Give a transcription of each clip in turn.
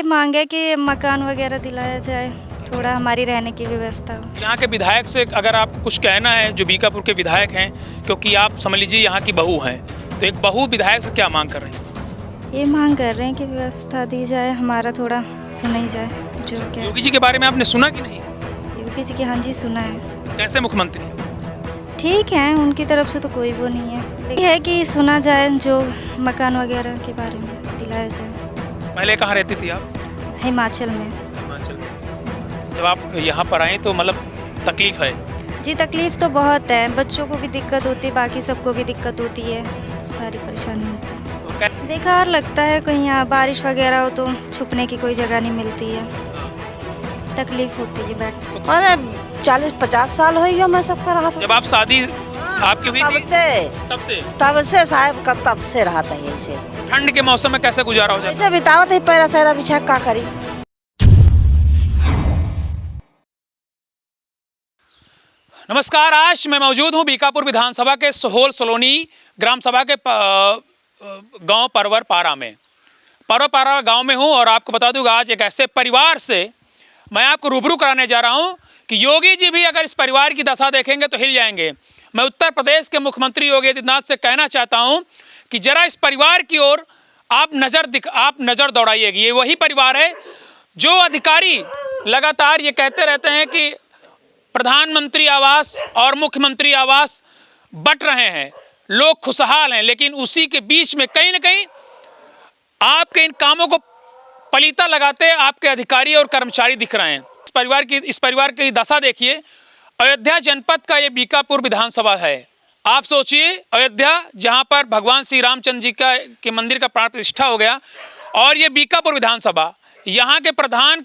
मांग है कि मकान वगैरह दिलाया जाए, थोड़ा हमारी रहने की व्यवस्था हो। यहाँ के विधायक से अगर आपको कुछ कहना है, जो बीकापुर के विधायक हैं, क्योंकि आप समझ लीजिए यहाँ की बहू हैं, तो एक बहू विधायक से क्या मांग कर रही हैं? ये मांग कर रहे हैं कि व्यवस्था दी जाए, हमारा थोड़ा सुना ही जाए जो क्या। योगी जी के बारे में आपने सुना कि नहीं? योगी जी की, हाँ जी सुना है। कैसे मुख्यमंत्री हैं? ठीक है, उनकी तरफ से तो कोई वो नहीं है, लेकिन है कि सुना जाए जो मकान वगैरह के बारे में दिलाया जाए। पहले कहाँ रहती थी आप? हिमाचल में। हिमाचल में। जब आप यहाँ पर आए तो मतलब तकलीफ है? जी तकलीफ़ तो बहुत है, बच्चों को भी दिक्कत होती है, बाकी सबको भी दिक्कत होती है, सारी परेशानी होती है। तो क्या बेकार लगता है, कहीं यहाँ बारिश वगैरह हो तो छुपने की कोई जगह नहीं मिलती है, तकलीफ़ होती है बैठ। अरे 40-50 साल हो गया मैं सबका रहा था। जब आप शादी आपकी हुई थी तब से साहब का तब से रहा था ऐसे। ठंड के मौसम में कैसे गुजारा हो जाता? ऐसे बितावत ही पैरा सैरा बिछा का करी। नमस्कार, आज मैं मौजूद हूँ बीकापुर विधानसभा के सोहोल सलोनी ग्राम सभा के गांव परवर पारा में। परवर पारा गांव में हूँ और आपको बता दूँ आज एक ऐसे परिवार से मैं आपको रूबरू कराने जा रहा हूँ कि योगी जी भी अगर इस परिवार की दशा देखेंगे तो हिल जाएंगे। मैं उत्तर प्रदेश के मुख्यमंत्री योगी आदित्यनाथ से कहना चाहता हूँ कि जरा इस परिवार की ओर आप नज़र दौड़ाइएगी। ये वही परिवार है जो अधिकारी लगातार ये कहते रहते हैं कि प्रधानमंत्री आवास और मुख्यमंत्री आवास बंट रहे हैं, लोग खुशहाल हैं, लेकिन उसी के बीच में कहीं ना कहीं आपके इन कामों को पलीता लगाते आपके अधिकारी और कर्मचारी दिख रहे हैं। इस परिवार की दशा देखिए। अयोध्या जनपद का ये बीकापुर विधानसभा है। आप सोचिए, अयोध्या जहां पर भगवान श्री रामचंद्र जी के मंदिर का प्राण प्रतिष्ठा हो गया, और ये बीकापुर विधानसभा, यहाँ के प्रधान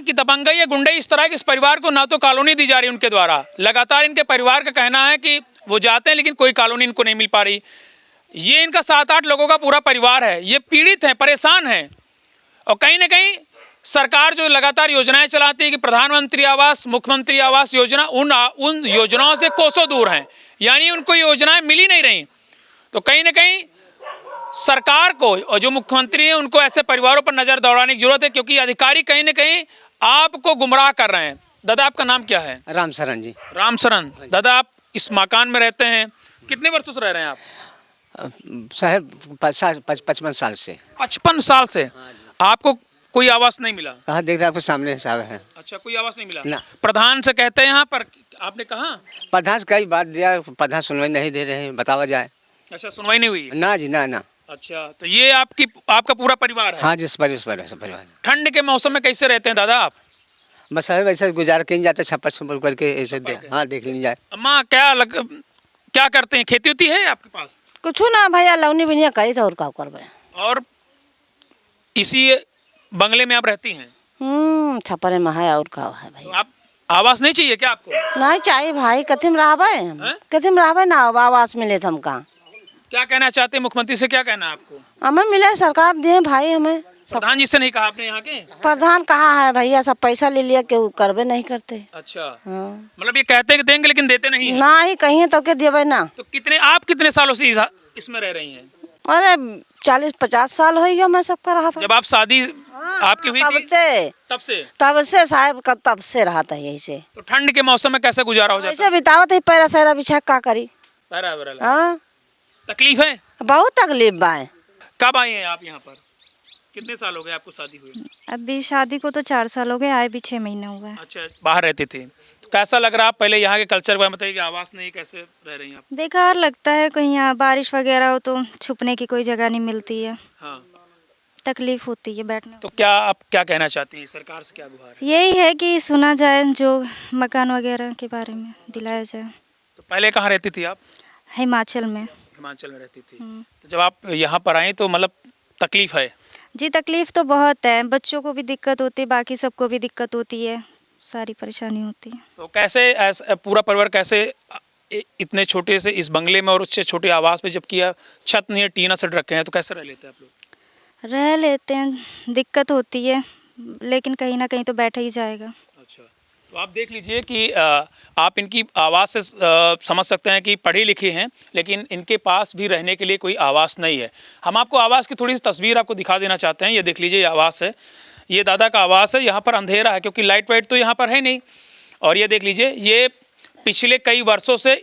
की दबंगई या गुंडई इस तरह की इस परिवार को ना तो कॉलोनी दी जा रही उनके द्वारा। लगातार इनके परिवार का कहना है कि वो जाते हैं लेकिन कोई कॉलोनी इनको नहीं मिल पा रही। ये इनका 7-8 लोगों का पूरा परिवार है। ये पीड़ित हैं, परेशान हैं, और कहीं ना कहीं सरकार जो लगातार योजनाएं चलाती है कि प्रधानमंत्री आवास, मुख्यमंत्री आवास योजना, उन योजनाओं से कोसों दूर हैं, यानी उनको योजनाएं मिल ही नहीं रही। तो कहीं ना कहीं सरकार को और जो मुख्यमंत्री हैं उनको ऐसे परिवारों पर नज़र दौड़ाने की जरूरत है, क्योंकि अधिकारी कहीं ना कहीं आपको गुमराह कर रहे हैं। दादा, आपका नाम क्या है? रामशरण जी। रामशरण। दादा, आप इस मकान में रहते हैं, कितने वर्षों से रह रहे हैं आप? साहब 55 साल से। 55 साल से आपको कोई आवास नहीं मिला? कहाँ देख रहे हैं, आपके सामने साहब है। अच्छा, कोई आवास नहीं मिला ना। प्रधान से कहते हैं यहाँ पर, आपने कहा? प्रधान से कई बार दिया, प्रधान सुनवाई नहीं दे रहे हैं, बतावा जाए। अच्छा, सुनवाई नहीं हुई? ना जी, ना। अच्छा, तो ये आपका पूरा परिवार है? हाँ जी, परिवार। ठंड के मौसम में कैसे रहते हैं दादा आप? बस साहब ऐसे गुजारा कहीं जाते, छप्पर करके ऐसे हाँ देख लीजिए जाए। अम्मा क्या करते हैं? खेती होती है आपके पास? कुछ ना भैया, लवनी बिनिया करी था और का करबे। और इसी बंगले में आप रहती हैं? छप्पर में है और का है तो भैया। आप आवास नहीं चाहिए क्या आपको? नहीं चाहिए भाई, कथिम रहबे ना, आवास मिले थे हमका। क्या कहना चाहते हैं मुख्यमंत्री से? क्या कहना है आपको? हमें मिले, सरकार दे भाई हमें। प्रधान जी से नहीं कहा आपने यहाँ के? प्रधान कहाँ है भैया, सब पैसा ले लिया के करबे नहीं करते। अच्छा, हाँ। मतलब ये कहते हैं कि देंगे लेकिन देते नहीं है। ना ही कहीं तो के देवे ना। तो आप कितने सालों से इसमें रह रही हैं? अरे 40-50 साल हो गया मैं सबका रहा था। जब आप शादी आपकी हुई थी तब से साहब का तब से रहा था ऐसे। तो ठंड के मौसम में कैसे गुजारा हो जाता? ऐसे बितावत ही पैरा सैरा बिछा का करी। हाँ, तकलीफ है, बहुत तकलीफ बा। कब आए हैं आप यहाँ पर? कितने साल हो गए आपको शादी हुई? अभी शादी को तो 4 साल हो गए, आए भी 6 महीने हुआ है। अच्छा, बाहर रहती थी, तो कैसा लग रहा? आप पहले यहाँ के कल्चर के बारे में बताइए कि आवास नहीं, कैसे रह रही हैं आप? बेकार लगता है, कहीं यहाँ बारिश वगैरह हो तो छुपने की कोई जगह नहीं मिलती है, हाँ, तकलीफ होती है बैठने। तो आप क्या कहना चाहती हैं? सरकार से क्या गुहार है? यही है कि सुना जाए जो मकान वगैरह के बारे में दिलाया जाए। तो पहले कहाँ रहती थी आप? हिमाचल में। हिमाचल में रहती थी। तो जब आप यहाँ पर आई तो मतलब तकलीफ है? जी तकलीफ़ तो बहुत है, बच्चों को भी दिक्कत होती है, बाकी सबको भी दिक्कत होती है, सारी परेशानी होती है। तो कैसे पूरा परिवार कैसे इतने छोटे से इस बंगले में और उससे छोटे आवास पे, जबकि छत नहीं है, टीना सेट रखे हैं, तो कैसे रह लेते हैं आप लोग? रह लेते हैं, दिक्कत होती है, लेकिन कहीं ना कहीं तो बैठा ही जाएगा। अच्छा, तो आप देख लीजिए कि आप इनकी आवाज़ से समझ सकते हैं कि पढ़ी लिखी हैं, लेकिन इनके पास भी रहने के लिए कोई आवास नहीं है। हम आपको आवास की थोड़ी सी तस्वीर आपको दिखा देना चाहते हैं। ये देख लीजिए, ये आवास है, ये दादा का आवास है। यहाँ पर अंधेरा है क्योंकि लाइट वाइट तो यहाँ पर है नहीं। और ये देख लीजिए, ये पिछले कई वर्षों से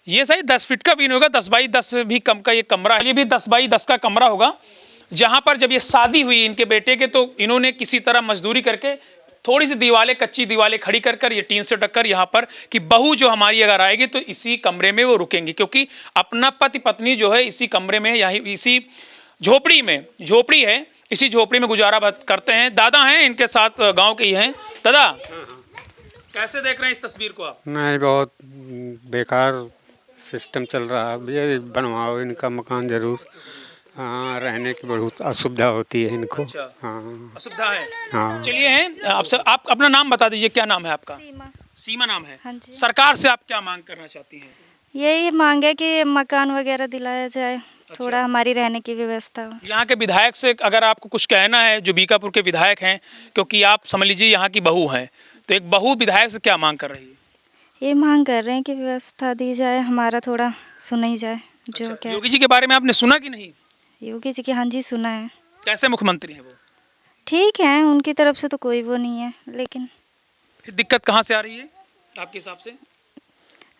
ये सही 10 फीट का भी नहीं होगा, 10 बाई 10 भी कम का ये कमरा है। ये भी 10 बाई 10 का कमरा होगा, जहाँ पर जब ये शादी हुई इनके बेटे के, तो इन्होंने किसी तरह मजदूरी करके थोड़ी सी दीवारें, कच्ची दीवारें खड़ी कर ये टीन से ढककर यहाँ पर कि बहू जो हमारी अगर आएगी तो इसी कमरे में वो रुकेंगी, क्योंकि अपना पति पत्नी जो है इसी कमरे में, यहीं इसी झोपड़ी है, इसी झोपड़ी में गुजारा करते हैं। दादा हैं इनके साथ, गांव के ही हैं। दादा, कैसे देख रहे हैं इस तस्वीर को आप? नहीं, बहुत बेकार सिस्टम चल रहा है। ये बनवाओ इनका मकान जरूर। हाँ, रहने की बहुत असुविधा होती है इनको। अच्छा, हाँ, असुविधा है। हाँ। चलिए, हैं आपसे, आप अपना नाम बता दीजिए, क्या नाम है आपका? सीमा। सीमा नाम है। हाँ जी। सरकार से आप क्या मांग करना चाहती हैं? यही मांगे कि मकान वगैरह दिलाया जाए, थोड़ा हमारी रहने की व्यवस्था हो। यहाँ के विधायक से अगर आपको कुछ कहना है, जो बीकापुर के विधायक हैं, क्योंकि आप समझ लीजिए यहाँ की बहू हैं, तो एक बहू विधायक से क्या मांग कर रही है? ये मांग कर रहे हैं कि व्यवस्था दी जाए, हमारा थोड़ा सुनी जाए जो अच्छा, क्या। योगी जी के बारे में आपने सुना कि नहीं? योगी जी की, हाँ जी, सुना है। कैसे मुख्यमंत्री हैं वो? ठीक है, उनकी तरफ से तो कोई वो नहीं है, लेकिन फिर दिक्कत कहाँ से आ रही है आपके हिसाब से?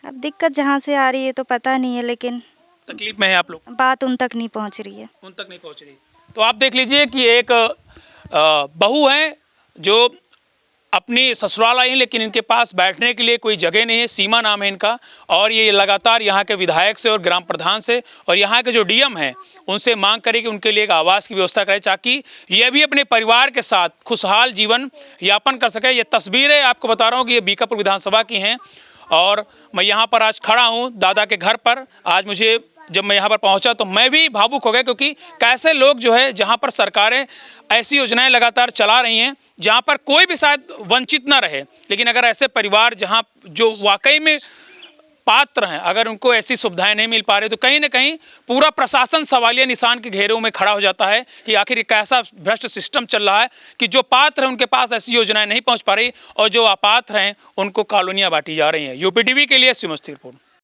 अब दिक्कत जहाँ से आ रही है तो पता नहीं है, लेकिन तकलीफ में है आप लोग? बात उन तक नहीं पहुँच रही है। उन तक नहीं पहुँच रही। तो आप देख लीजिए कि एक बहू है जो अपनी ससुराल आई, लेकिन इनके पास बैठने के लिए कोई जगह नहीं है। सीमा नाम है इनका, और ये लगातार यहाँ के विधायक से और ग्राम प्रधान से और यहाँ के जो डीएम हैं उनसे मांग करे कि उनके लिए एक आवास की व्यवस्था करें, ताकि ये भी अपने परिवार के साथ खुशहाल जीवन यापन कर सके। ये तस्वीरें आपको बता रहा हूँ कि ये बीकापुर विधानसभा की हैं, और मैं यहाँ पर आज खड़ा हूँ दादा के घर पर। आज मुझे, जब मैं यहाँ पर पहुँचा तो मैं भी भावुक हो गया, क्योंकि कैसे लोग जो है, जहाँ पर सरकारें ऐसी योजनाएं लगातार चला रही हैं जहाँ पर कोई भी शायद वंचित ना रहे, लेकिन अगर ऐसे परिवार जहाँ जो वाकई में पात्र हैं, अगर उनको ऐसी सुविधाएं नहीं मिल पा रही, तो कहीं ना कहीं पूरा प्रशासन सवालिया निशान के घेरों में खड़ा हो जाता है कि आखिर ये कैसा भ्रष्ट सिस्टम चल रहा है कि जो पात्र हैं उनके पास ऐसी योजनाएं नहीं पहुंच पा रही, और जो अपात्र हैं उनको कॉलोनियां बांटी जा रही हैं। यूपी टीवी के लिए सिमस्ती रिपोर्ट।